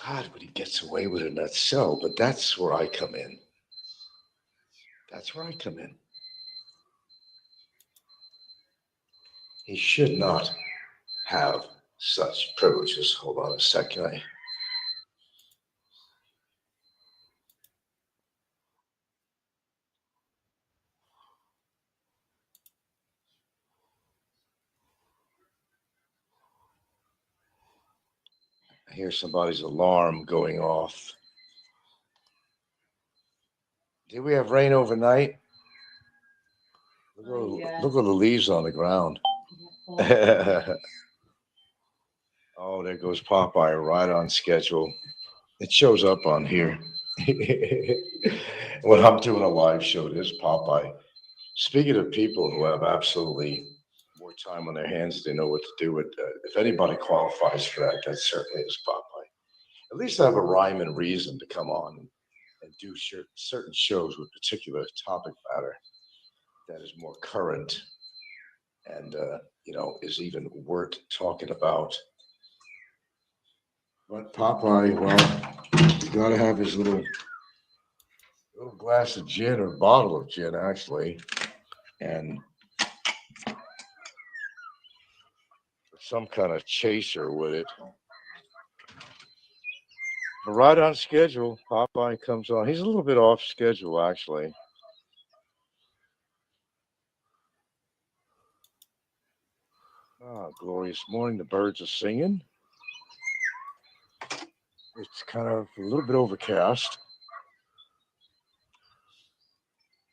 God, but he gets away with it in that cell. But that's where I come in. That's where I come in. He should not have such privileges. Hold on a second. I hear somebody's alarm going off. Did we have rain overnight? Look at the leaves on the ground. Oh, there goes Popeye, right on schedule. It shows up on here. When I'm doing a live show, there's Popeye. Speaking of people who have absolutely more time on their hands, they know what to do with. If anybody qualifies for that, that certainly is Popeye. At least I have a rhyme and reason to come on and do certain shows with particular topic matter that is more current and is even worth talking about. But Popeye, well, he's got to have his little glass of gin or bottle of gin actually, and some kind of chaser with it. But right on schedule, Popeye comes on. He's a little bit off schedule actually. Ah, glorious morning. The birds are singing. It's kind of a little bit overcast.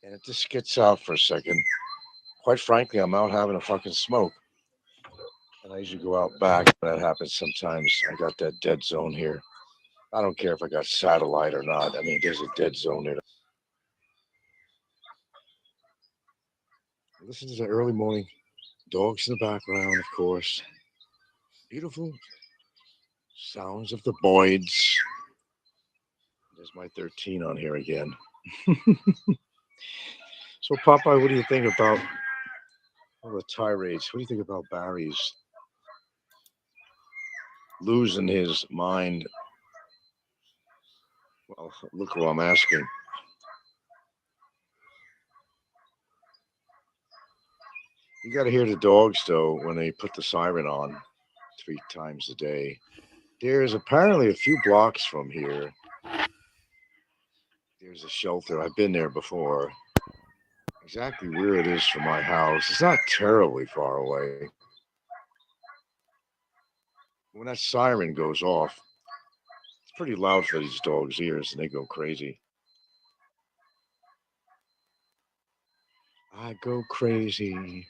And it just gets out for a second. Quite frankly, I'm out having a fucking smoke. And I usually go out back. That happens sometimes. I got that dead zone here. I don't care if I got satellite or not. I mean, there's a dead zone there. Listen to the early morning dogs in the background, of course. Beautiful sounds of the Boyds. There's my 13 on here again. So, Popeye, what do you think about all the tirades? What do you think about Barry's losing his mind? Well, look who I'm asking. You got to hear the dogs, though, when they put the siren on 3 times a day. There's apparently a few blocks from here. There's a shelter. I've been there before. Exactly where it is from my house. It's not terribly far away. When that siren goes off, it's pretty loud for these dogs' ears, and they go crazy. I go crazy.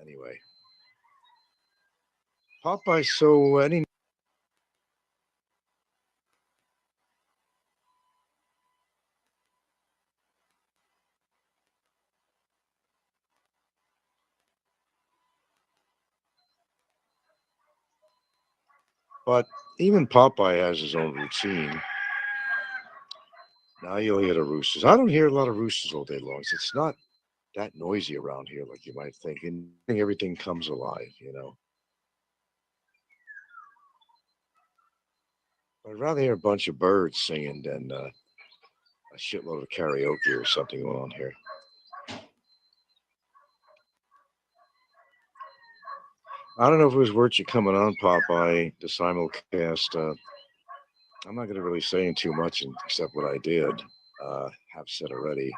Anyway, Popeye. So any, but even Popeye has his own routine. Now you'll hear the roosters. I don't hear a lot of roosters all day long. It's not that noisy around here like you might think, and everything comes alive. But I'd rather hear a bunch of birds singing than a shitload of karaoke or something going on here. I don't know if it was worth you coming on, Popeye, the simulcast. I'm not going to really say too much except what I did have said already.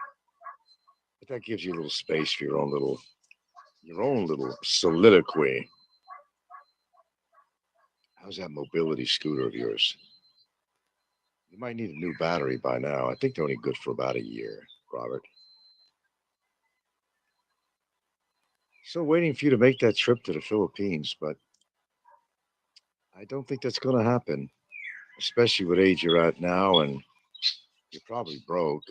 But that gives you a little space for your own little soliloquy. How's that mobility scooter of yours? You might need a new battery by now. I think they're only good for about a year, Robert. Still waiting for you to make that trip to the Philippines, but I don't think that's going to happen, especially what age you're at now, and you're probably broke.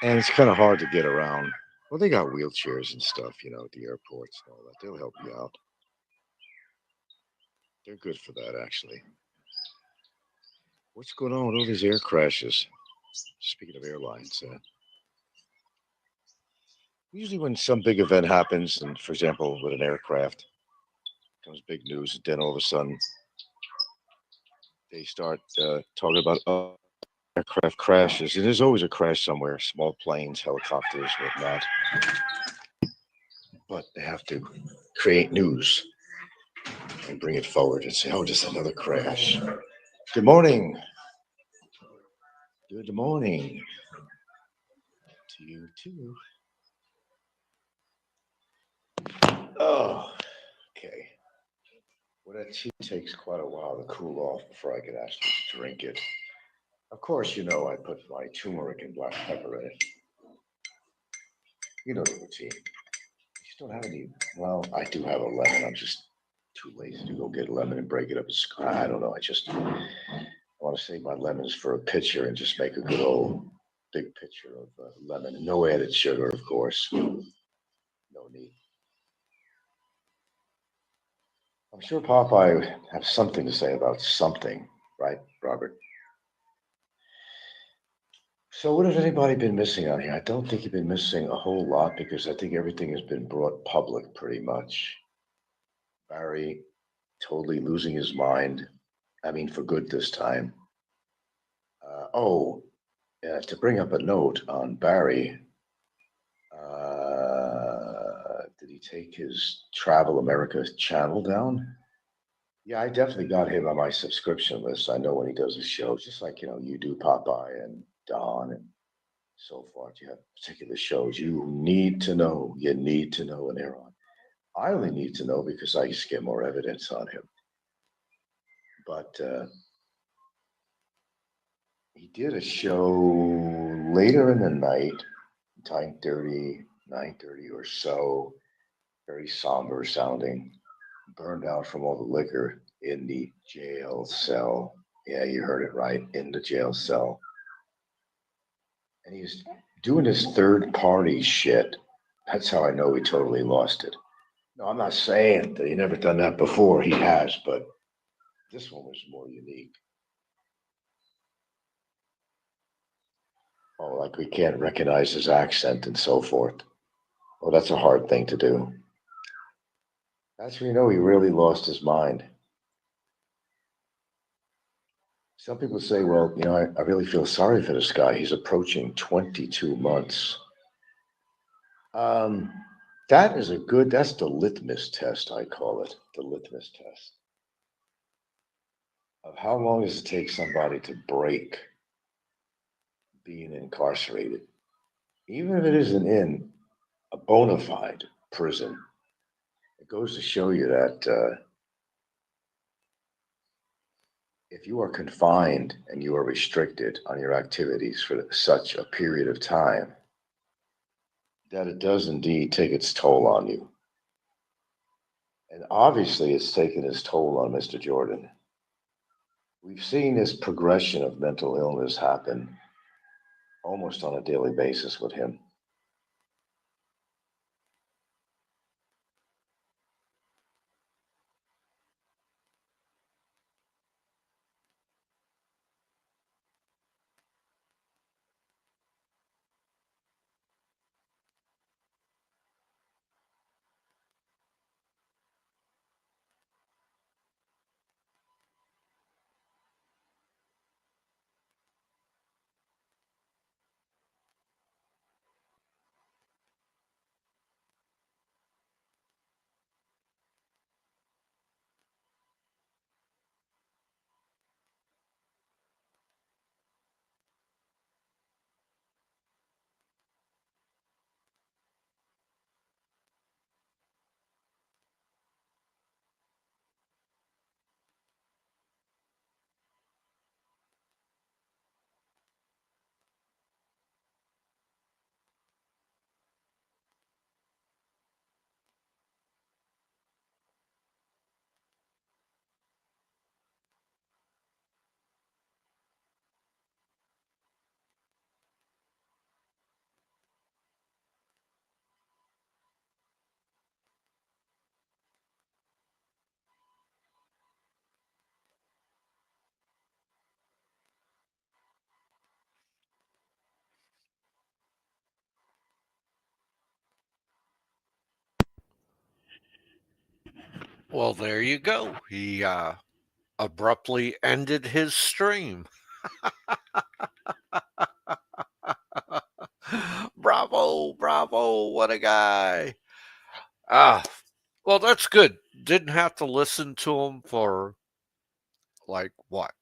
And it's kind of hard to get around. Well, they got wheelchairs and stuff, at the airports and all that. They'll help you out. They're good for that, actually. What's going on with all these air crashes? Speaking of airlines, usually when some big event happens, and for example, with an aircraft, comes big news. And then all of a sudden, they start talking about aircraft crashes. And there's always a crash somewhere, small planes, helicopters, whatnot. But they have to create news and bring it forward and say, oh, just another crash. Good morning. Good morning to you, too. Oh, okay. Well, that tea takes quite a while to cool off before I can actually drink it. Of course, you know I put my turmeric and black pepper in it. You know the routine. I just don't have any. Well, I do have a lemon. I'm just too lazy to go get a lemon and break it up. I don't know. I want to save my lemons for a pitcher and just make a good old big pitcher of lemon. No added sugar, of course. No need. I'm sure Popeye has something to say about something, right, Robert? So, what has anybody been missing on here? I don't think you've been missing a whole lot because I think everything has been brought public pretty much. Barry totally losing his mind. I mean, for good this time. To bring up a note on Barry, did he take his Travel America channel down? Yeah, I definitely got him on my subscription list. I know when he does his shows, just like you do Popeye and Don and so forth. You have particular shows you need to know. You need to know when they're on. I only need to know because I just get more evidence on him. But he did a show later in the night, 9:30 or so, very somber sounding, burned out from all the liquor in the jail cell. Yeah, you heard it right, in the jail cell. And he's doing this third party shit. That's how I know he totally lost it. No, I'm not saying that he never done that before. He has, but this one was more unique. Oh, like we can't recognize his accent and so forth. Well, that's a hard thing to do. That's when you know he really lost his mind. Some people say, well, I really feel sorry for this guy. He's approaching 22 months. Um, that's the litmus test, I call it, the litmus test of how long does it take somebody to break being incarcerated, even if it isn't in a bona fide prison. It goes to show you that if you are confined and you are restricted on your activities for such a period of time, that it does indeed take its toll on you. And obviously, it's taken its toll on Mr. Jordan. We've seen this progression of mental illness happen almost on a daily basis with him. Well, there you go. He abruptly ended his stream. Bravo, bravo, what a guy. Ah, well, that's good. Didn't have to listen to him for like what?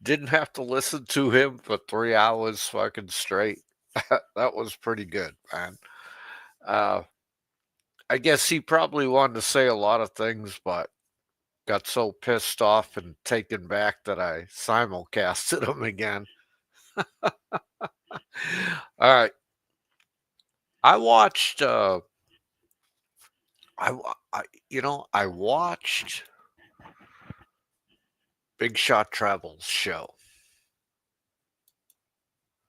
Didn't have to listen to him for 3 hours fucking straight. That was pretty good, man. Uh, I guess he probably wanted to say a lot of things, but got so pissed off and taken back that I simulcasted him again. All right, I watched. I watched Big Shot Travel's show,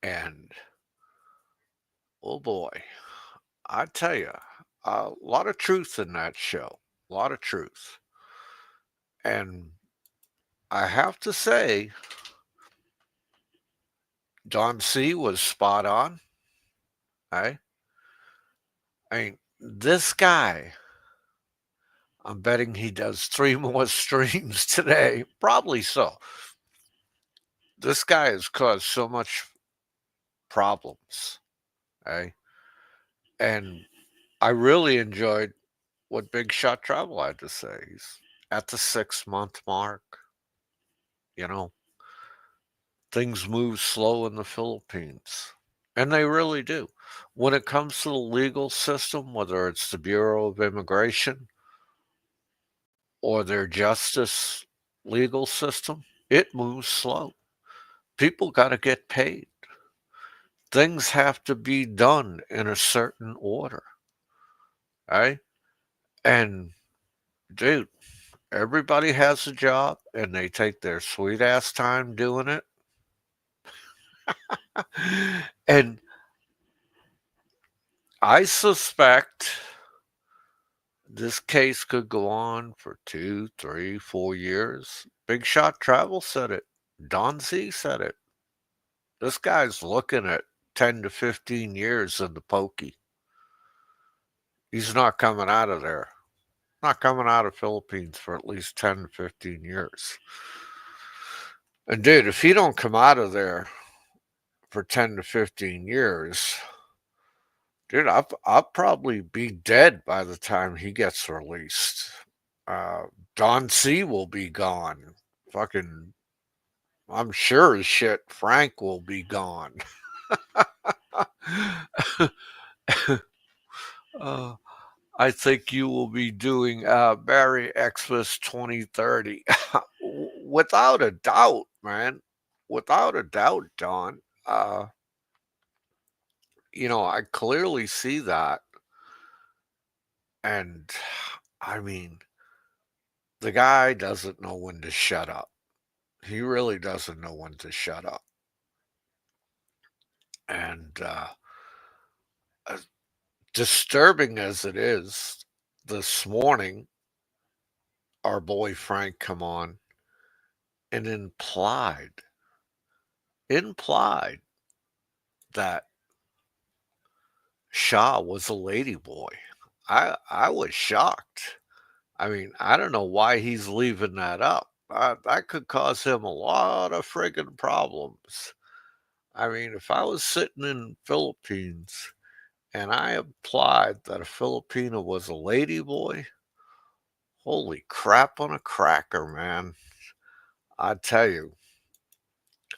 and oh boy, I tell you, a lot of truth in that show. A lot of truth, and I have to say, Don C was spot on. Right? I mean, this guy. I'm betting he does 3 more streams today. Probably so. This guy has caused so much problems. Okay? And I really enjoyed what Big Shot Travel had to say. He's at the 6 month mark. You know, things move slow in the Philippines. And they really do. When it comes to the legal system, whether it's the Bureau of Immigration or their justice legal system, it moves slow. People got to get paid. Things have to be done in a certain order, right? And dude, everybody has a job and they take their sweet ass time doing it. And I suspect this case could go on for 2, 3, 4 years. Big Shot Travel said it. Don Z said it. This guy's looking at 10 to 15 years in the pokey. He's not coming out of there. Not coming out of Philippines for at least 10 to 15 years. And dude, if he don't come out of there for 10 to 15 years, dude, I'll probably be dead by the time he gets released. Uh, Don C will be gone. Fucking, I'm sure as shit Frank will be gone. uh, I think you will be doing Barry Xmas 2030. Without a doubt, man. Without a doubt, Don. Uh, I clearly see that. And I mean, the guy doesn't know when to shut up. He really doesn't know when to shut up. And as disturbing as it is, this morning, our boy Frank come on and implied that Shaw was a lady boy. I was shocked. I mean, I don't know why he's leaving that up. That could cause him a lot of friggin' problems. I mean, if I was sitting in Philippines and I implied that a Filipino was a lady boy, holy crap on a cracker, man. I tell you,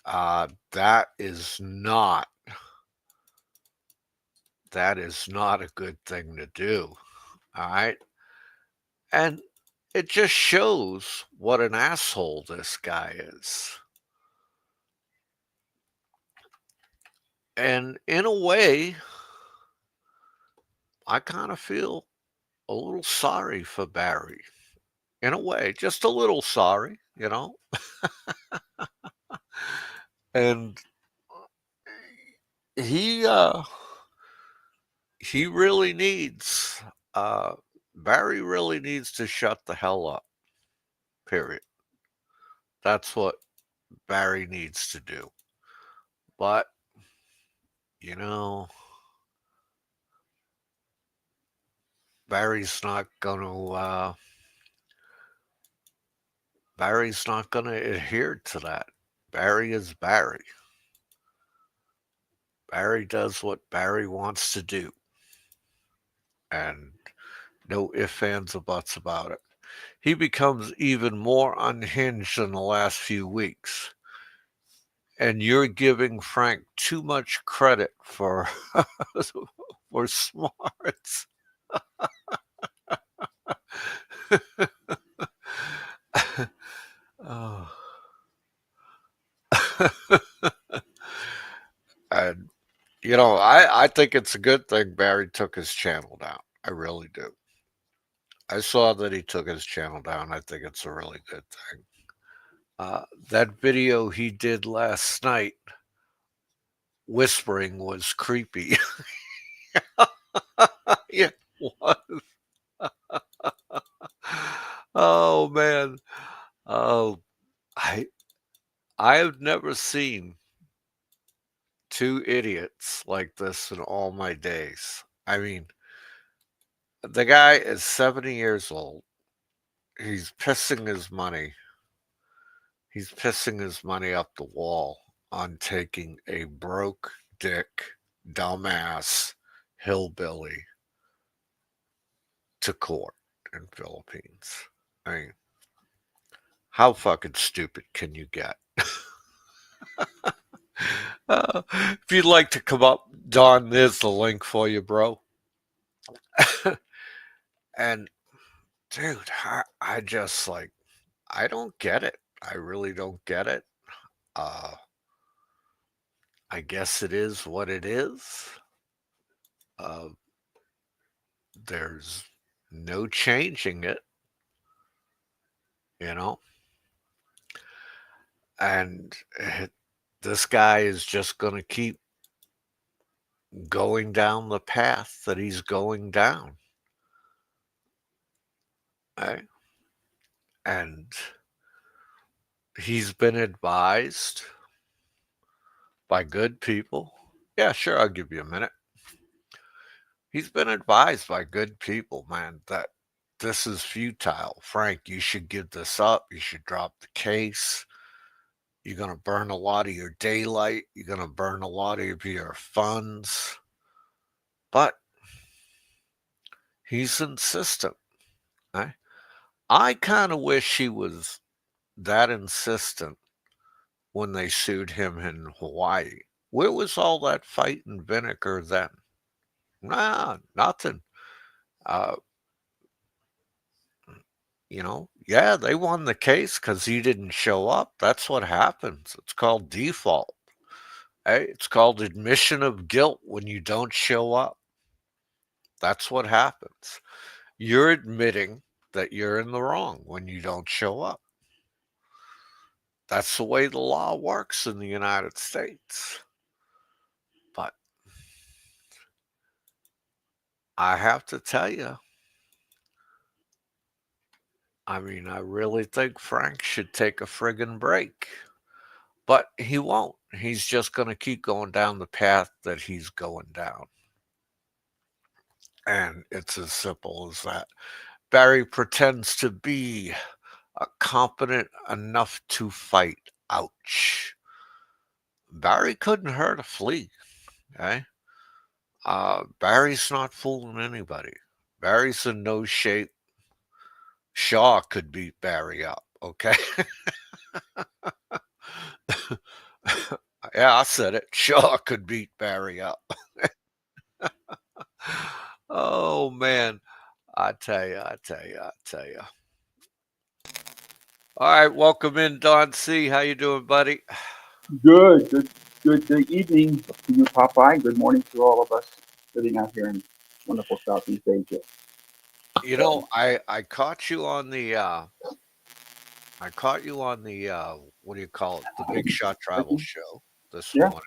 that is not a good thing to do. All right. And it just shows what an asshole this guy is. And in a way, I kind of feel a little sorry for Barry. In a way, just a little sorry. And he he really needs uh Barry really needs to shut the hell up. Period. That's what Barry needs to do. But, you know, Barry's not gonna Barry's not gonna adhere to that. Barry is Barry. Barry does what Barry wants to do, and no ifs, ands, or buts about it. He becomes even more unhinged in the last few weeks. And you're giving Frank too much credit for for smarts. Oh. And I think it's a good thing Barry took his channel down. I really do. I saw that he took his channel down. I think it's a really good thing. That video he did last night, whispering, was creepy. Yeah, what? Oh man. Oh, I I've never seen two idiots like this in all my days. I mean, the guy is 70 years old. He's pissing his money. He's pissing his money up the wall on taking a broke dick, dumbass hillbilly to court in Philippines. I mean, how fucking stupid can you get? If you'd like to come up, Don, there's the link for you, bro. And dude, I just like, I don't get it. I really don't get it. Uh, I guess it is what it is. Uh, there's no changing it, you know? And this guy is just going to keep going down the path that he's going down. Right? And he's been advised by good people. Yeah, sure, I'll give you a minute. He's been advised by good people, man, that this is futile. Frank, you should give this up. You should drop the case. You're going to burn a lot of your daylight. You're going to burn a lot of your funds. But he's insistent. Right? I kind of wish he was that insistent when they sued him in Hawaii. Where was all that fight and vinegar then? Nah, nothing. Uh, yeah, they won the case because he didn't show up. That's what happens. It's called default. Hey, it's called admission of guilt when you don't show up. That's what happens. You're admitting that you're in the wrong when you don't show up. That's the way the law works in the United States. But I have to tell you, I mean, I really think Frank should take a friggin' break. But he won't. He's just going to keep going down the path that he's going down. And it's as simple as that. Barry pretends to be competent enough to fight. Ouch. Barry couldn't hurt a flea. Okay? Barry's not fooling anybody. Barry's in no shape. Shaw could beat Barry up. Okay? Yeah, I said it. Shaw could beat Barry up. Oh man. I tell you, I tell you, I tell you. All right, welcome in, Don C. How you doing, buddy? Good evening to you, Popeye. Good morning to all of us sitting out here in wonderful Southeast Asia. I caught you on the what do you call it? The Big Shot Travel Show this Yeah, morning.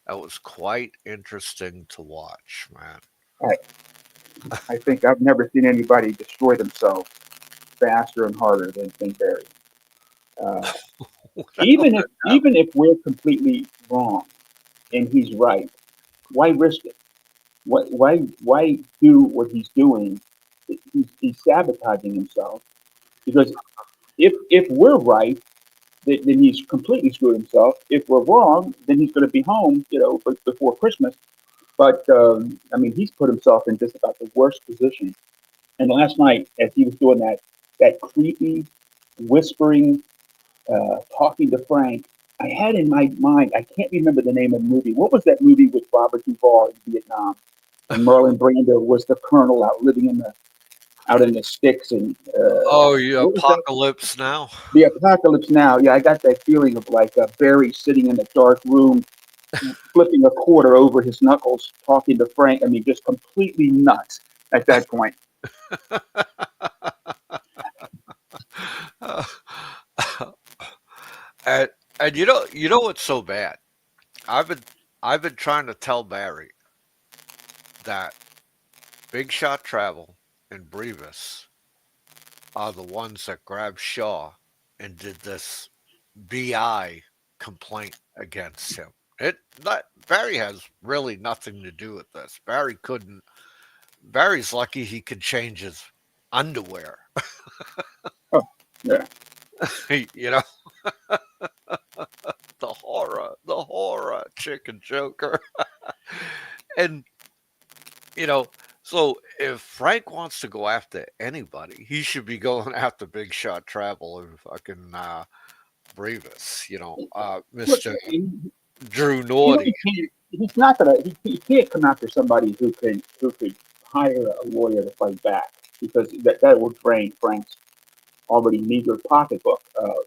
That was quite interesting to watch, man. I, I think I've never seen anybody destroy themselves faster and harder than Barry. Uh, even if we're completely wrong and he's right, why risk it? Why do what he's doing he's sabotaging himself because if we're right, then he's completely screwed himself. If we're wrong, then he's going to be home, before Christmas. But I mean, he's put himself in just about the worst position. And last night, as he was doing that creepy, whispering, talking to Frank, I had in my mind, I can't remember the name of the movie. What was that movie with Robert Duvall in Vietnam? And Marlon Brando was the colonel out in the sticks. And Oh, you what was that? Apocalypse Now? The Apocalypse Now. Yeah, I got that feeling of like Barry sitting in a dark room, flipping a quarter over his knuckles, talking to Frank. I mean, just completely nuts at that point. and and you know what's so bad? I've been I've been trying to tell Barry that Big Shot Travel and Brevis are the ones that grabbed Shaw and did this BI complaint against him. Barry has really nothing to do with this. Barry's lucky he could change his underwear. Oh, yeah. you know, the horror, chicken joker. And you know, so if Frank wants to go after anybody, he should be going after Big Shot Travel and fucking Brevis, Look, Mr. Drew Naughty. he's not gonna. He can't come after somebody who could hire a lawyer to fight back because that will drain Frank's already meager pocketbook.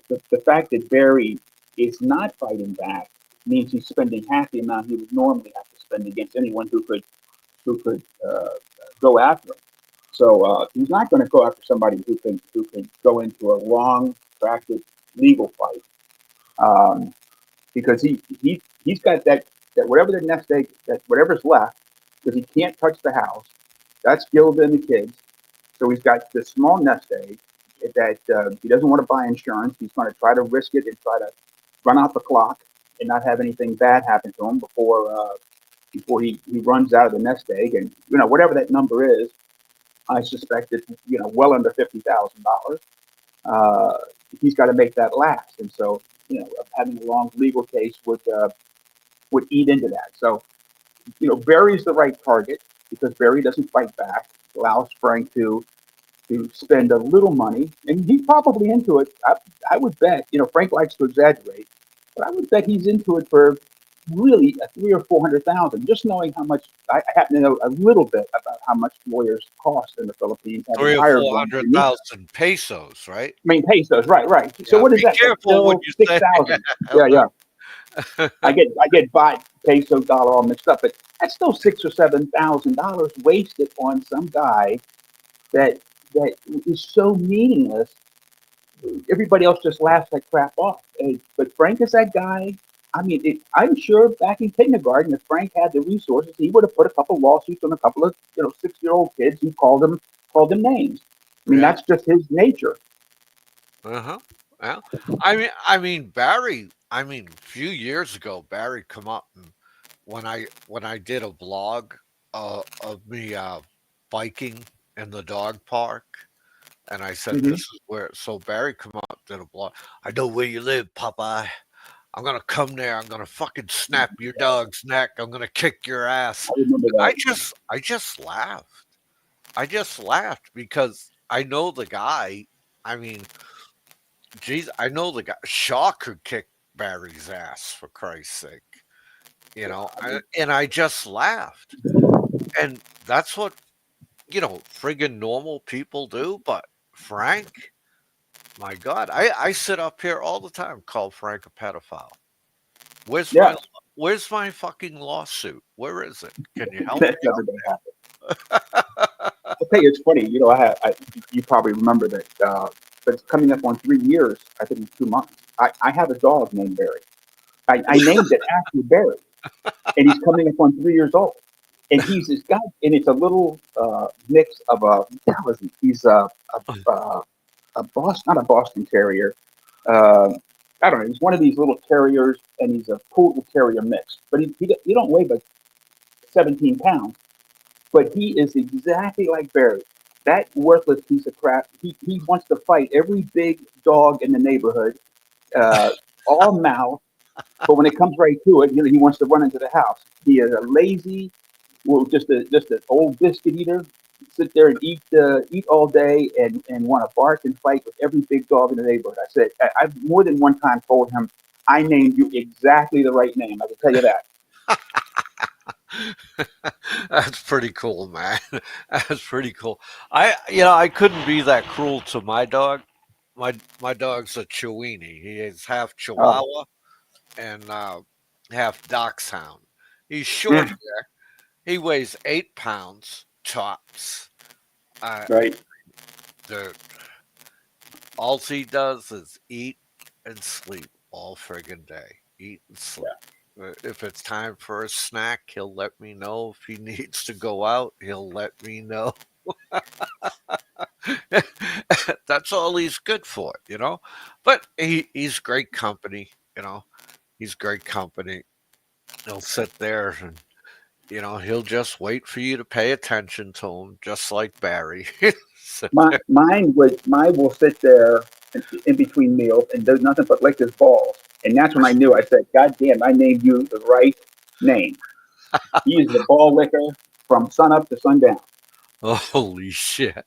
The fact that Barry is not fighting back means he's spending half the amount he would normally have to spend against anyone who could go after him. So he's not going to go after somebody who can go into a long, practice legal fight because he's got that whatever the nest egg that whatever's left because he can't touch the house. That's Gilda and the kids. So he's got this small nest egg that he doesn't want to buy insurance. He's going to try to risk it and try to run out the clock and not have anything bad happen to him before he runs out of the nest egg. And whatever that number is, I suspect it's well under $50,000. He's got to make that last, and so having a long legal case would eat into that. So Barry's the right target because Barry doesn't fight back, allows Frank to spend a little money, and he's probably into it. I would bet, Frank likes to exaggerate, but I would bet he's into it for really a 300,000 or 400,000. Just knowing how much I happen to know a little bit about how much lawyers cost in the Philippines. 300,000 or 400,000 pesos, right? I mean pesos, right. So what is that? Be careful when you say 6,000. Yeah. I get baht, peso, dollar all mixed up, but that's still $6,000 or $7,000 wasted on some guy that is so meaningless. Everybody else just laughs that crap off. But Frank is that guy. I mean, I'm sure back in kindergarten, if Frank had the resources, he would have put a couple lawsuits on a couple of 6-year-old kids who called them names. I mean, that's just his nature. Well, I mean Barry. I mean, a few years ago, Barry come up and when I did a vlog of me biking in the dog park, and I said this is where. So Barry come up did a vlog. I know where you live, Popeye. I'm gonna come there. I'm gonna fucking snap your dog's neck. I'm gonna kick your ass. I remember that. I just laughed. I just laughed because I know the guy. I mean, geez, I know the guy. Shaw could kick Barry's ass for Christ's sake. And I just laughed. And that's what friggin' normal people do. But Frank, my God, I sit up here all the time, call Frank a pedophile. Where's my fucking lawsuit? Where is it? Can you help me? I'll tell you, it's funny. You probably remember that, but it's coming up on 3 years. I think in 2 months. I have a dog named Barry. I named it after Barry, and he's coming up on 3 years old. And he's this guy, and it's a little mix of he's a Boston, not a Boston Terrier. I don't know. He's one of these little terriers, and he's a poodle terrier mix. But he don't weigh but 17 pounds. But he is exactly like Barry. that worthless piece of crap, he wants to fight every big dog in the neighborhood, uh, all mouth. But when it comes right to it, he wants to run into the house. He is a lazy, well, just an old biscuit eater. Sit there and eat all day and want to bark and fight with every big dog in the neighborhood. I said I've more than one time told him I named you exactly the right name. I can tell you that. That's pretty cool, man. That's pretty cool. I couldn't be that cruel to my dog. My dog's a Chiweenie. He is half Oh, Chihuahua and half Dachshund. He's short mm, here. He weighs 8 pounds tops. Uh, right. the all he does is eat and sleep all friggin' day. Eat and sleep. If it's time for a snack, he'll let me know. If he needs to go out, he'll let me know. That's all he's good for, you know. But he's great company, you know. He's great company. He'll sit there and he'll just wait for you to pay attention to him, just like Barry. Sit there. Mine will sit there in between meals and does nothing but lick his balls. And that's when I knew. I said, "God damn, I named you the right name." He is the ball licker from sun up to sundown. Holy shit.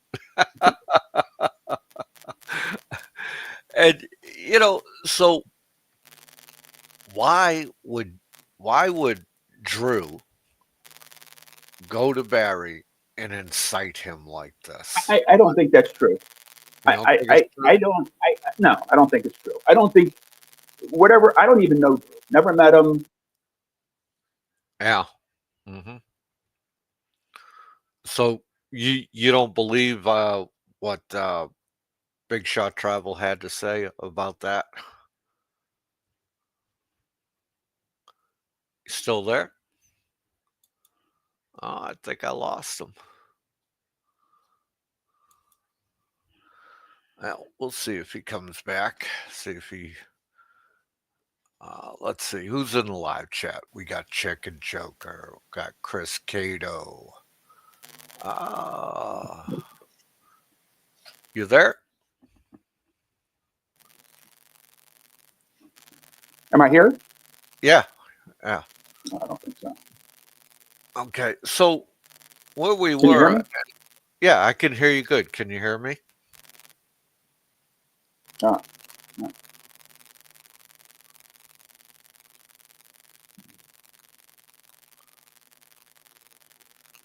And so why would why would Drew go to Barry and incite him like this? I don't think that's true. You don't think it's true? I don't. No, I don't think it's true. I don't think whatever. I don't even know Drew. Never met him. Yeah. hmm So you don't believe what Big Shot Travel had to say about that? Still there? Oh, I think I lost him. Well, we'll see if he comes back. See if he. Let's see who's in the live chat. We got Chicken Joker. Got Chris Cato. Uh, you there? Am I here? Yeah. Yeah. No, I don't think so. Okay. So where we Can you hear were. me? Yeah, I can hear you good. Can you hear me? No, no.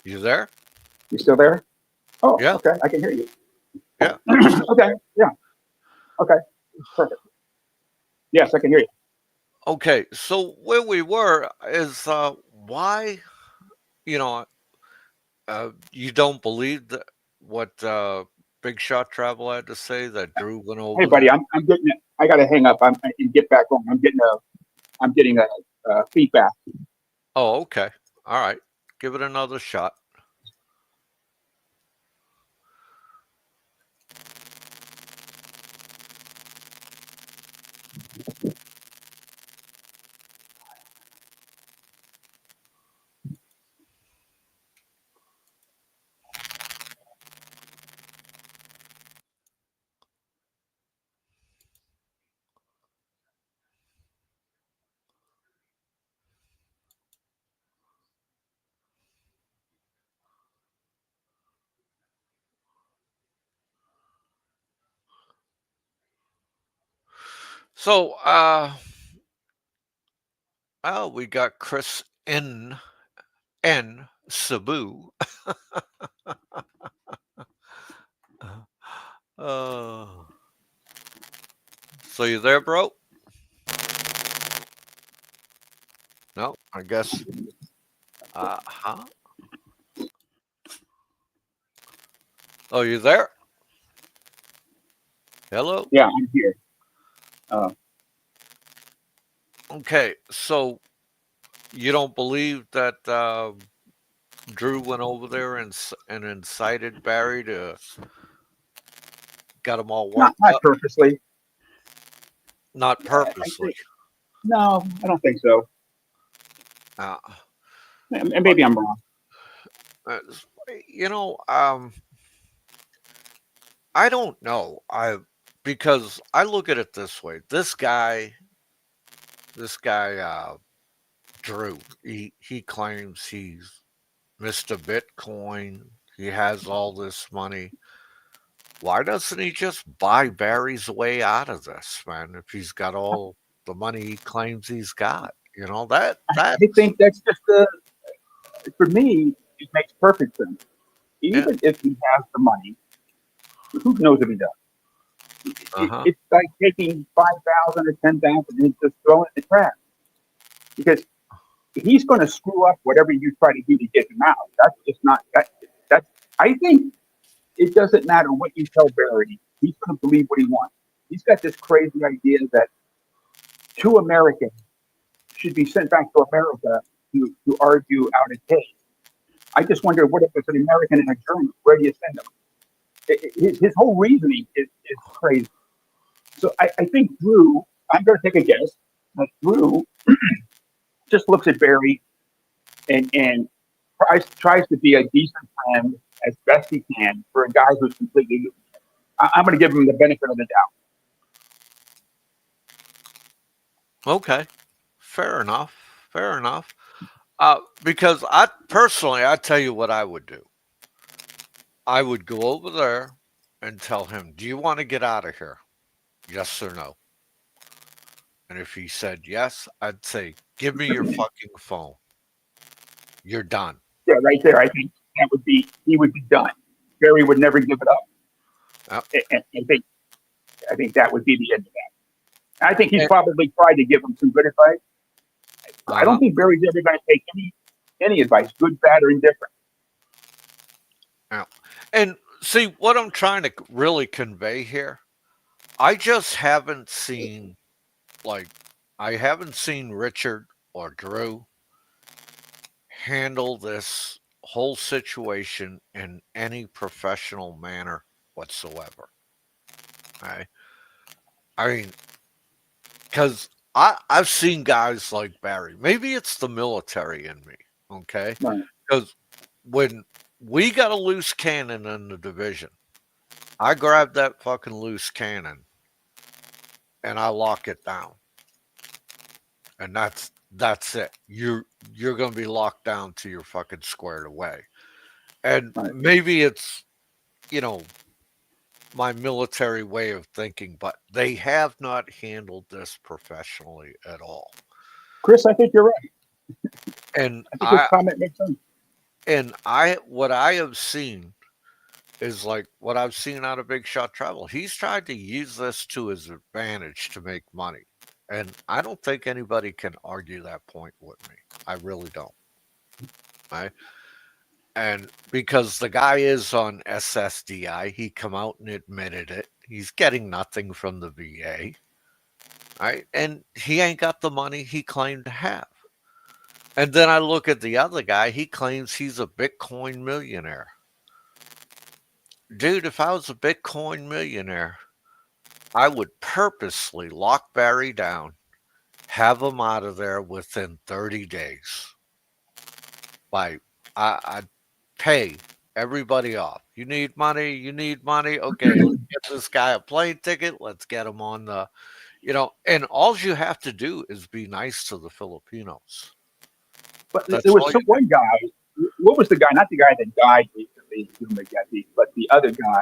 You there? You still there? Oh, Yeah. okay. I can hear you. Yeah. Okay. Yeah. Okay. Perfect. Yes, I can hear you. Okay. So where we were is why you know you don't believe that what Big Shot Travel had to say that Drew went Hey, over buddy, there. I'm getting it. I got to hang up. And get back on. I'm getting a feedback. Oh, okay. All right. Give it another shot. So oh, we got Chris N Sabu. uh, so you there, bro? No, I guess. Huh? Oh, you there? Hello. Yeah, I'm here. Uh, Okay, so you don't believe that Drew went over there and incited Barry to got them all not worked not up? purposely. Not I purposely. think no, I don't think so. Uh, And but maybe I'm wrong. uh, you know, I don't know. Because I look at it this way. This guy, Drew. He claims he's Mr. Bitcoin. He has all this money. Why doesn't he just buy Barry's way out of this, man? If he's got all the money he claims he's got, that I think that's just for me, it makes perfect sense. yeah, Even if he has the money, who knows if he does? uh-huh. It's like taking 5,000 or 10,000 and just throwing it in the trash because he's going to screw up whatever you try to do to get him out. That's just not that. That's I think it doesn't matter what you tell Barry. He's going to believe what he wants. He's got this crazy idea that two Americans should be sent back to America to argue out a case. I just wonder what if it's an American and a German? Where do you send them? His whole reasoning is crazy. So I think Drew, I'm going to take a guess, that Drew just looks at Barry and tries to be a decent friend as best he can for a guy who's completely new. I'm going to give him the benefit of the doubt. Okay. Fair enough. Fair enough. Because I tell you what I would do. I would go over there and tell him, "Do you want to get out of here? Yes or no?" And if he said yes, I'd say, "Give me your fucking phone. You're done." Yeah, right there. I think that would be he would be done. Barry would never give it up. Yep. And I think that would be the end of that. I think he's And, probably tried to give him some good advice. I don't uh-huh. think Barry's ever going to take any advice, good, bad, or indifferent. Yeah. And see what I'm trying to really convey here. I just haven't seen like I haven't seen Richard or Drew handle this whole situation in any professional manner whatsoever. I I mean, because I've seen guys like Barry. Maybe it's the military in me, okay? Right. Because when we got a loose cannon in the division, I grab that fucking loose cannon and I lock it down, and that's it. You're gonna be locked down till you're fucking squared away. And Right. maybe it's you know my military way of thinking, but they have not handled this professionally at all. Chris, I think you're right. And I think his comment makes sense. what I have seen is like what I've seen out of Big Shot Travel. He's tried to use this to his advantage to make money. And I don't think anybody can argue that point with me. I really don't. Right? And because the guy is on SSDI, he come out and admitted it. He's getting nothing from the VA. Right? And he ain't got the money he claimed to have. And then I look at the other guy, he claims he's a Bitcoin millionaire. Dude, if I was a Bitcoin millionaire, I would purposely lock Barry down, have him out of there within 30 days. Like, I'd pay everybody off. You need money? You need money? Okay, let's get this guy a plane ticket. Let's get him on and all you have to do is be nice to the Filipinos. But That's there was all you one guy. What was the guy? Not the guy that died recently, Humagetti, but the other guy,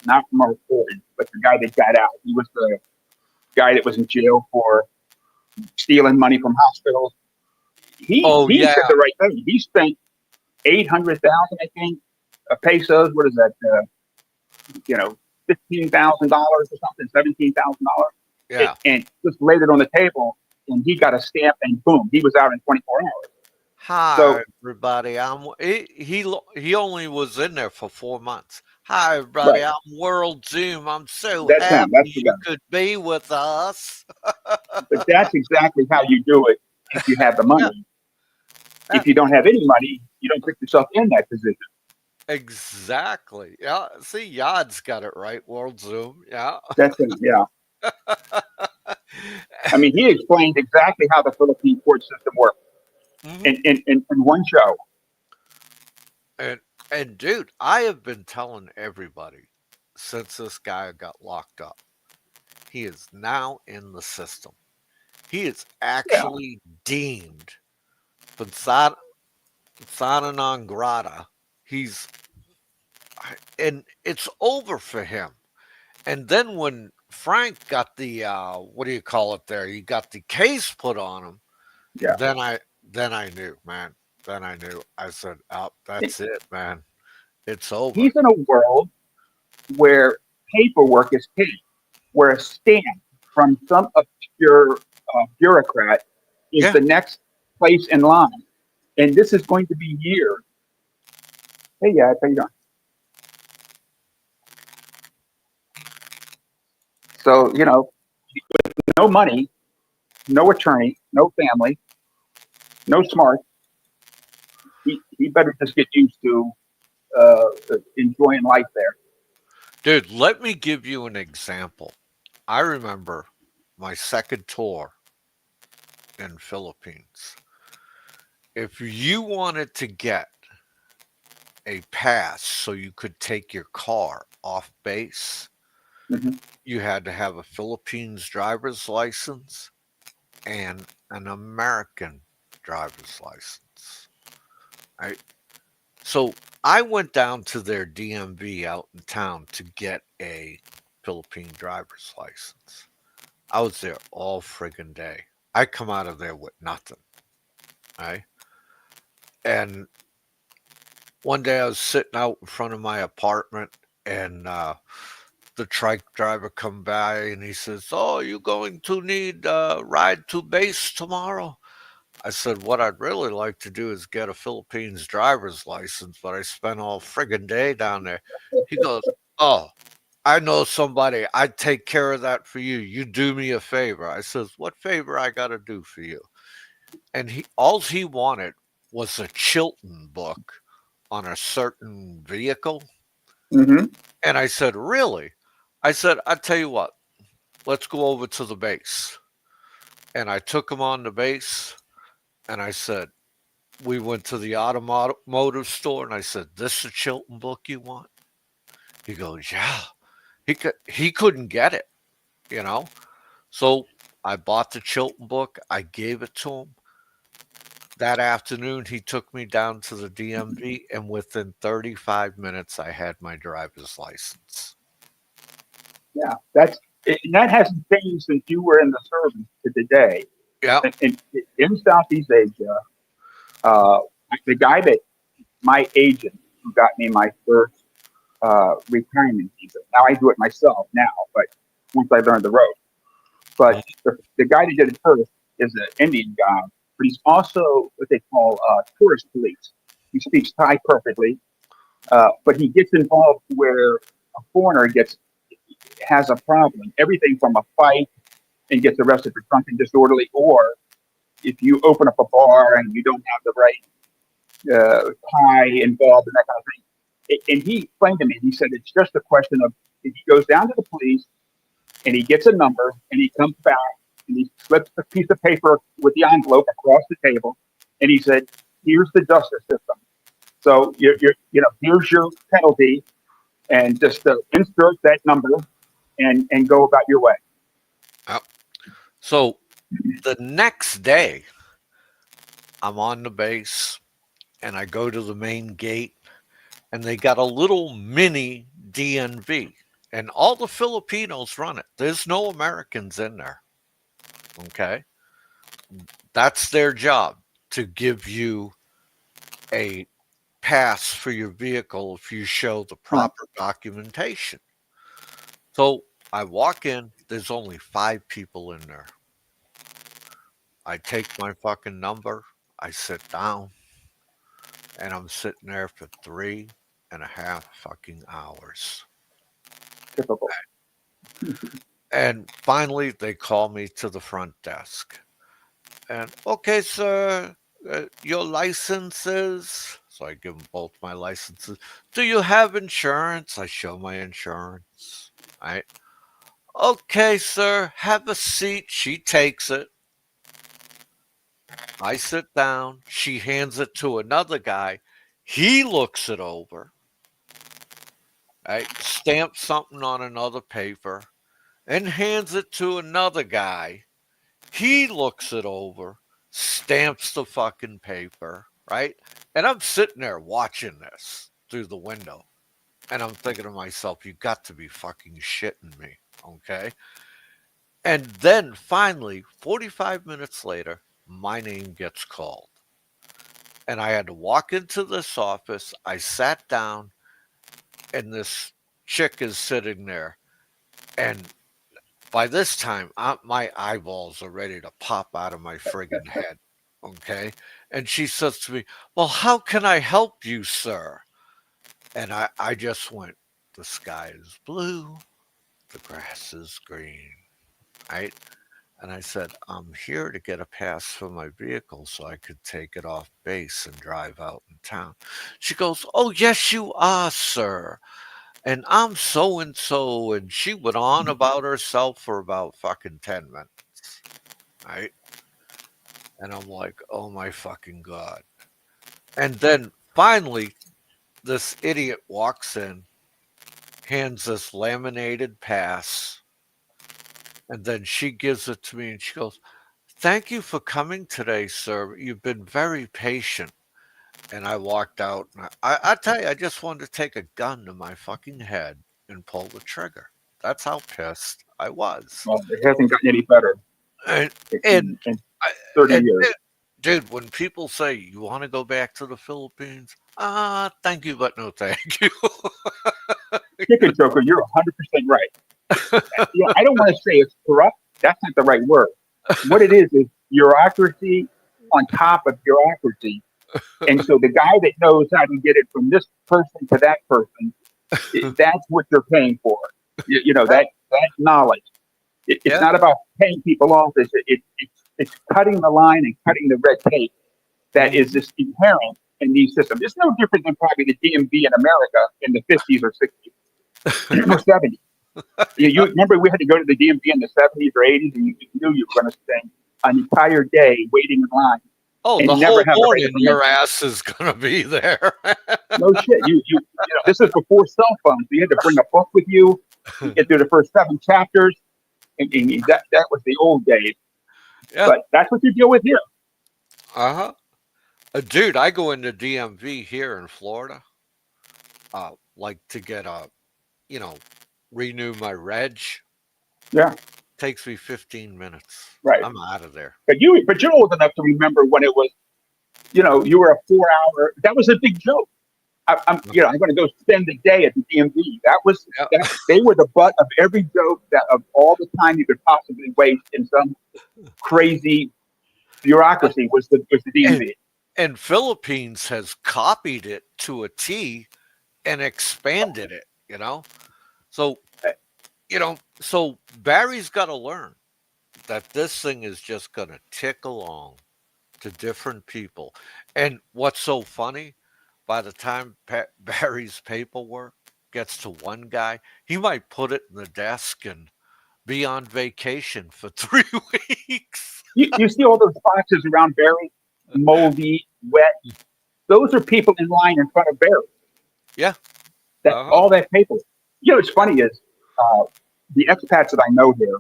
not from our court, but the guy that got out. He was the guy that was in jail for stealing money from hospitals. Oh, He yeah. said the right thing. He spent 800,000, I think, pesos. What is that? $15,000 or something, $17,000, Yeah. and just laid it on the table. And he got a stamp, and boom, he was out in 24 hours. Hi, So, everybody. He only was in there for 4 months. Hi, everybody. right, I'm World Zoom. I'm so that's him. happy That's the you guy. could be with us. But that's exactly how you do it if you have the Yeah, money. yeah, If you don't have any money, you don't put yourself in that position. exactly. Yeah. See, Yad's got it right. World Zoom. Yeah. That's him. Yeah. I mean, he explained exactly how the Philippine court system works Mhm. in one show. And dude, I have been telling everybody since this guy got locked up. He is now in the system. He is Yeah. actually deemed persona, persona non grata. He's and it's over for him. And then when Frank got the what do you call it there? He got the case put on him. Yeah. Then I knew, man. Then I knew. I said, "Oh, that's it, man. It's over." He's in a world where paperwork is king, where a stamp from some obscure bureaucrat is Yeah, the next place in line. And this is going to be years. Hey, yeah, how you doing? So, no money, no attorney, no family, no smart. He better just get used to enjoying life there. dude. Let me give you an example. I remember my second tour in Philippines. If you wanted to get a pass so you could take your car off base, Hmm. you had to have a Philippines driver's license and an American driver's license. Right? So I went down to their DMV out in town to get a Philippine driver's license. I was there all friggin' day. I come out of there with nothing. Right? And one day I was sitting out in front of my apartment and the trike driver come by and he says, "Oh, you going to need a ride to base tomorrow?" I said, "What I'd really like to do is get a Philippines driver's license, but I spent all friggin' day down there." He goes, "Oh, I know somebody. I'd take care of that for you. You do me a favor." I says, "What favor I got to do for you?" And all he wanted was a Chilton book on a certain vehicle. Hmm. And I said, "Really?" I said, "I tell you what, let's go over to the base." And I took him on the base and I said, we went to the automotive store and I said, "This is a Chilton book you want?" He goes, "Yeah." He couldn't get it, you know. So I bought the Chilton book. I gave it to him. That afternoon, he took me down to the DMV, and within 35 minutes, I had my driver's license. Yeah, and that hasn't changed since you were in the service to today. Yeah. In Southeast Asia, uh, the guy that my agent who got me my first retirement visa. Now I do it myself now, but once I learned the ropes. But the guy that did it first is an Indian guy, but he's also what they call tourist police. He speaks Thai perfectly, but he gets involved where a foreigner has a problem. Everything from a fight and gets arrested for drunk and disorderly, or if you open up a bar and you don't have the right tie involved and that kind of thing. And he explained to me, he said it's just a question of if he goes down to the police and he gets a number and he comes back and he slips a piece of paper with the envelope across the table and he said, "Here's the justice system. So here's your penalty, and just insert that number and go about your way." Yeah. So the next day, I'm on the base and I go to the main gate, and they got a little mini DNV, and all the Filipinos run it. There's no Americans in there. Okay. That's their job, to give you a pass for your vehicle if you show the Right. proper documentation. So I walk in, there's only 5 people in there. I take my fucking number, I sit down, and I'm sitting there for 3.5 fucking hours. Typical. And finally, they call me to the front desk. And, "Okay, sir, your licenses." So I give them both my licenses. "Do you have insurance?" I show my insurance. Right. "Okay, sir, have a seat." She takes it. I sit down. She hands it to another guy. He looks it over. right? Stamps something on another paper and hands it to another guy. He looks it over, stamps the fucking paper, right? And I'm sitting there watching this through the window. And I'm thinking to myself, you got to be fucking shitting me. Okay. And then finally, 45 minutes later, my name gets called. And I had to walk into this office. I sat down, and this chick is sitting there. And by this time, my eyeballs are ready to pop out of my friggin' head. Okay. And she says to me, well, how can I help you, sir? And I just went, the sky is blue, the grass is green, right? And I said, I'm here to get a pass for my vehicle so I could take it off base and drive out in town. She goes, oh, yes, you are, sir. And I'm so and so. And she went on about herself for about fucking 10 minutes, right? And I'm like, oh my fucking God. And then finally, this idiot walks in, hands this laminated pass, and then she gives it to me and she goes, thank you for coming today, sir. You've been very patient. And I walked out. And I tell you, I just wanted to take a gun to my fucking head and pull the trigger. That's how pissed I was. Well, it hasn't gotten any better And, and, in 30 and years. dude, when people say, you want to go back to the Philippines? Thank you, but no thank you. Chicken Joker, you're 100% right. I don't want to say it's corrupt. That's not the right word. What it is bureaucracy on top of bureaucracy. And so the guy that knows how to get it from this person to that person, that's what you're paying for. That knowledge. It's Yeah. not about paying people off. It's cutting the line and cutting the red tape that is just inherent in these systems. It's no different than probably the DMV in America in the 50s or 60s or 70s. You remember we had to go to the DMV in the 70s or 80s, and you knew you were going to spend an entire day waiting in line Oh, and the never whole have the right morning, your information. ass is going to be there. No shit. This is before cell phones. You had to bring a book with you. You get through the first 7 chapters, and that was the old days. Yeah. But that's what you deal with here. Uh-huh. Dude, I go into DMV here in Florida, like to get you know, renew my reg. Yeah, Takes me 15 minutes. right. I'm out of there. But you're old enough to remember when it was, you were a 4 hour. That was a big joke. I'm going to go spend the day at the DMV. Yeah. They were the butt of every joke of all the time you could possibly waste in some crazy bureaucracy was the DMV. And Philippines has copied it to a T and expanded it, So, so Barry's got to learn that this thing is just going to tick along to different people. And what's so funny, by the time Barry's paperwork gets to one guy, he might put it in the desk and be on vacation for 3 weeks. You see all those boxes around Barry, moldy, wet. Those are people in line in front of Barry. Yeah. That all that paper. What's funny is the expats that I know here.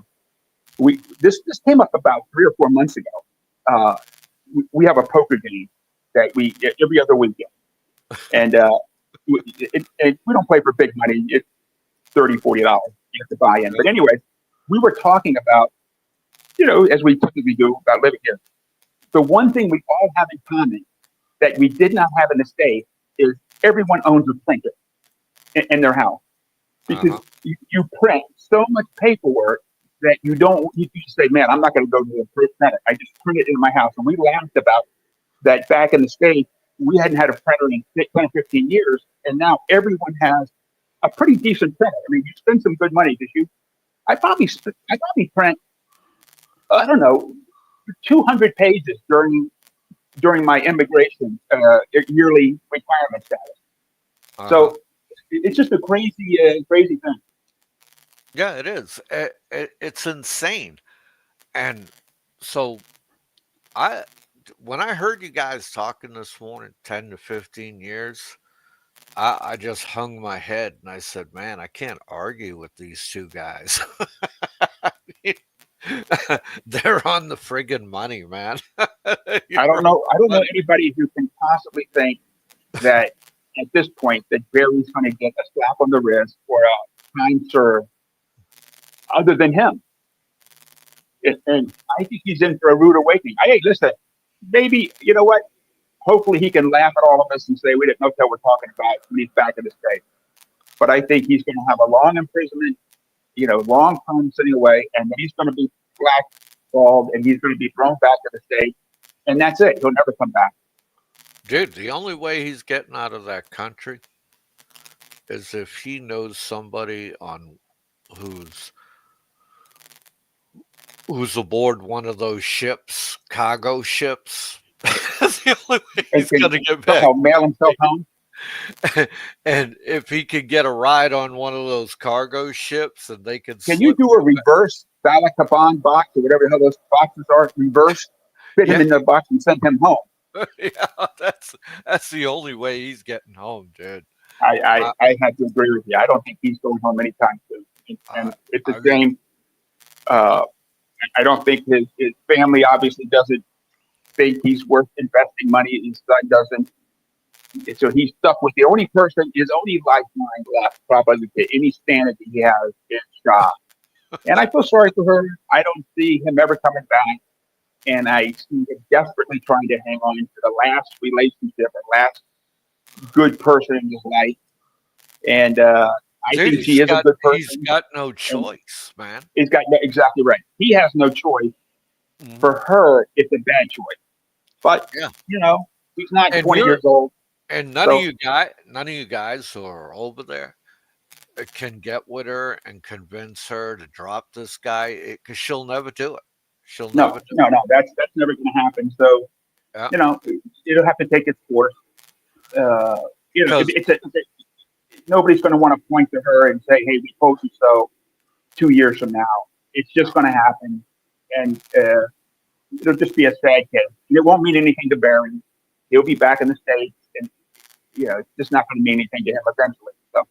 This came up about 3 or 4 months ago. We have a poker game that we every other weekend, and we don't play for big money. It's $30-$40 you have to buy in. But anyway, we were talking about as we typically do about living here. The one thing we all have in common that we did not have in the States is everyone owns a printer in their house because you print so much paperwork that you say, man, I'm not going to go to the first printer. I just print it in my house. And we laughed about that back in the States. We hadn't had a printer in 10 or 15 years. And now everyone has a pretty decent printer. I mean, you spend some good money because I probably print, I don't know, 200 pages during my immigration yearly requirement status. So it's just a crazy thing. Yeah, it is. It's insane. And so when I heard you guys talking this morning, 10 to 15 years, I just hung my head and I said, man, I can't argue with these two guys. I mean, they're on the friggin' money, man. I don't know. I don't know anybody who can possibly think that at this point that Barry's going to get a slap on the wrist or a time serve other than him. And I think he's in for a rude awakening. Hey, listen, maybe you know what? Hopefully, he can laugh at all of us and say we didn't know what we're talking about when he's back in the state. But I think he's going to have a long imprisonment, long time sitting away, and then he's going to be blackballed, and he's going to be thrown back to the state, and that's it. He'll never come back. Dude, the only way he's getting out of that country is if he knows somebody on who's aboard one of those ships, cargo ships. That's the only way he's going to get back. Mail himself home. And if he could get a ride on one of those cargo ships, and they could. Can you do a reverse Balakaban box or whatever the hell those boxes are? Reverse, fit him in the box and send him home. Yeah, that's the only way he's getting home, dude. I have to agree with you. I don't think he's going home anytime soon. And it's a shame. I don't think his family obviously doesn't think he's worth investing money. His son doesn't. So he's stuck with the only person, his only lifeline left, probably to any sanity he has, is job. And I feel sorry for her. I don't see him ever coming back. And I see him desperately trying to hang on to the last relationship and last good person in his life. And I think he is a good person. He's got no choice, man. He's got exactly right. He has no choice. Mm-hmm. For her, it's a bad choice. But he's not 20 years old. And none of you guys who are over there can get with her and convince her to drop this guy, because she'll never do it. No, that's never going to happen. So, it'll have to take its course. Nobody's going to want to point to her and say, "Hey, we told you so." 2 years from now, it's just going to happen, and it'll just be a sad case. It won't mean anything to Barry. He'll be back in the States, and it's just not going to mean anything to him eventually. So.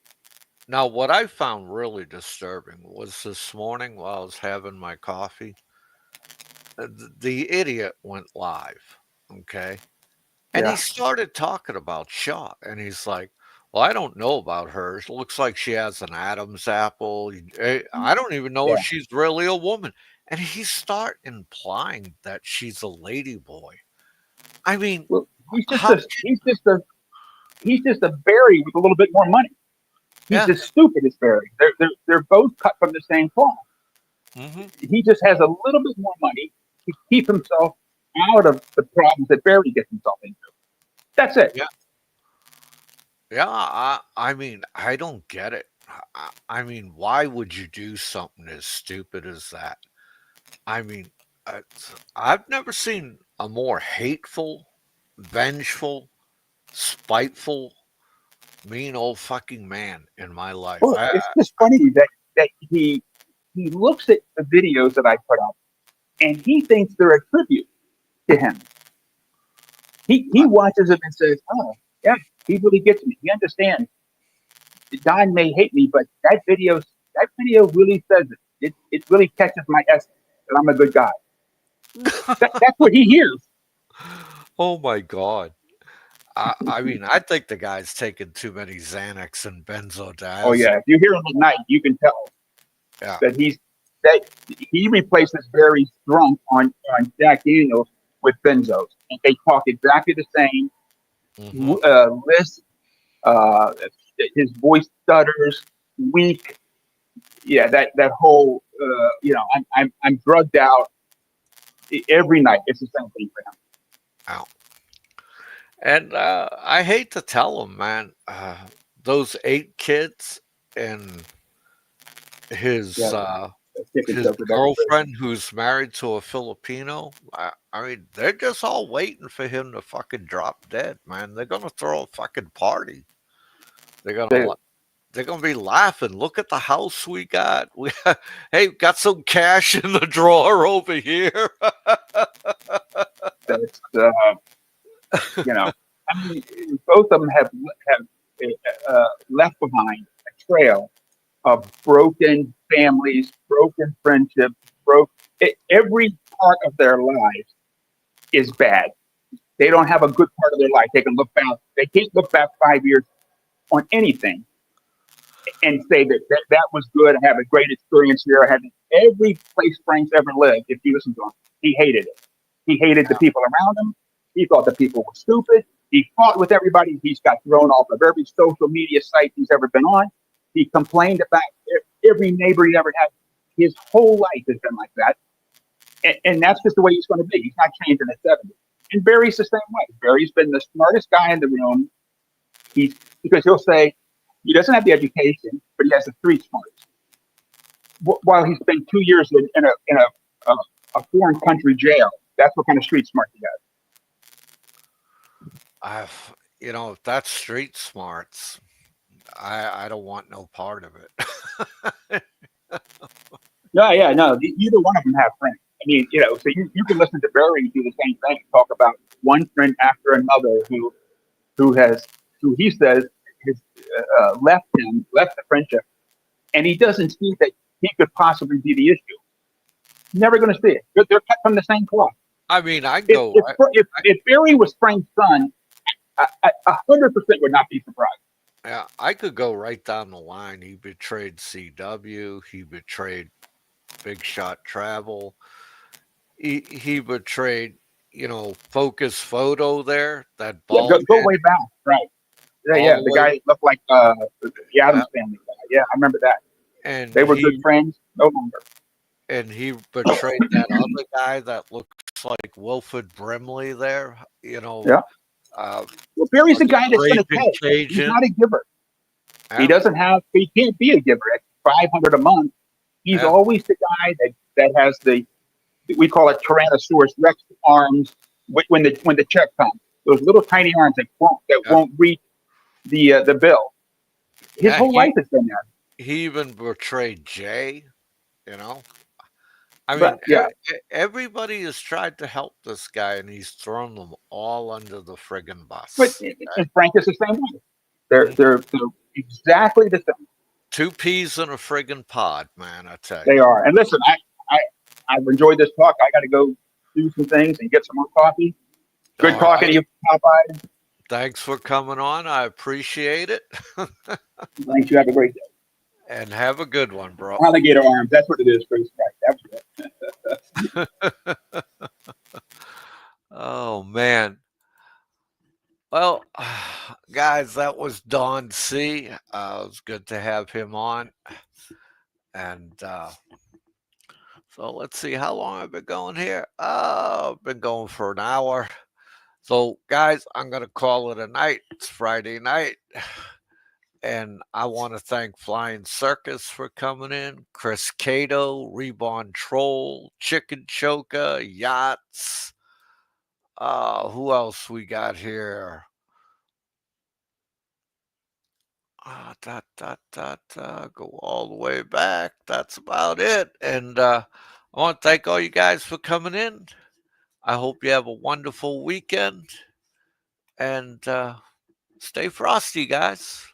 Now, what I found really disturbing was this morning while I was having my coffee, the idiot went live, okay? And he started talking about Shaw, and he's like, well, I don't know about her. It looks like she has an Adam's apple. I don't even know if she's really a woman. And he start implying that she's a lady boy. I mean, well, he's just a Barry with a little bit more money. He's as stupid as Barry. They're both cut from the same cloth. Mm-hmm. He just has a little bit more money to keep himself out of the problems that Barry gets himself into. That's it. Yeah. I mean, I don't get it. I mean, why would you do something as stupid as that? I mean, I've never seen a more hateful, vengeful, spiteful, mean old fucking man in my life. Well, it's just funny that he looks at the videos that I put up, and he thinks they're a tribute to him. He watches them and says, "Oh, yeah, he really gets me. He understands. Don may hate me, but that video really says it. It really catches my essence that I'm a good guy." That's what he hears. Oh my God. I mean, I think the guy's taking too many Xanax and benzodiazepines. Oh yeah, if you hear him at night, you can tell that he replaces Barry's drunk on Jack Daniels with benzos, and they talk exactly the same. Mm-hmm. List, his voice stutters, weak. Yeah, that whole I'm drugged out every night. It's the same thing for him. Ow. And I hate to tell him, man, those 8 kids and his girlfriend who's married to a Filipino, I mean, they're just all waiting for him to fucking drop dead, man. They're going to throw a fucking party. They're going to be laughing. Look at the house we got. Hey, got some cash in the drawer over here. That's I mean, both of them have left behind a trail of broken families, broken friendships, every part of their lives is bad. They don't have a good part of their life. They can look back. They can't look back 5 years on anything and say that was good. I have a great experience here. I had every place Frank's ever lived. If you listen to him, he hated it. He hated the people around him. He thought the people were stupid. He fought with everybody. He's got thrown off of every social media site he's ever been on. He complained about every neighbor he ever had. His whole life has been like that. And that's just the way he's going to be. He's not changing at 70. And Barry's the same way. Barry's been the smartest guy in the room. Because he'll say he doesn't have the education, but he has the street smarts. While he's been 2 years in a foreign country jail, that's what kind of street smart he has. If that's street smarts, I don't want no part of it. No. Either one of them have friends. I mean, so you can listen to Barry do the same thing, talk about one friend after another who he says has left the friendship, and he doesn't see that he could possibly be the issue. Never going to see it. They're cut from the same cloth. I mean, if Barry was Frank's son, 100% would not be surprised. Yeah, I could go right down the line. He betrayed CW. He betrayed Big Shot Travel. He betrayed, Focus Photo there. That ball. Yeah, go way back, right? Yeah. The guy looked like the Addams Family guy. Yeah, I remember that. And they were good friends. No longer. And he betrayed that other guy that looks like Wilford Brimley there. Yeah. Well, Barry's the guy that's going to take. He's not a giver. Yeah. He doesn't have. He can't be a giver at $500 a month. He's always the guy that has we call it Tyrannosaurus Rex arms when the check comes. Those little tiny arms that won't reach the bill. His whole life has been that. He even betrayed Jay. I mean, everybody has tried to help this guy, and he's thrown them all under the friggin' bus. But Frank is the same way. They're exactly the same. Two peas in a friggin' pod, man, I tell you. They are. And listen, I've enjoyed this talk. I got to go do some things and get some more coffee. Good talking to you, Popeye. Thanks for coming on. I appreciate it. Thanks. You have a great day. And have a good one, bro. Alligator arms. That's what it is, Chris. Right. That's Oh, man. Well, guys, that was Don C. It was good to have him on. And so let's see how long I've been going here. I've been going for an hour. So, guys, I'm going to call it a night. It's Friday night. And I want to thank Flying Circus for coming in, Chris Cato, Reborn Troll, Chicken Choker, Yachts. Who else we got here? Go all the way back. That's about it. And I want to thank all you guys for coming in. I hope you have a wonderful weekend. And stay frosty, guys.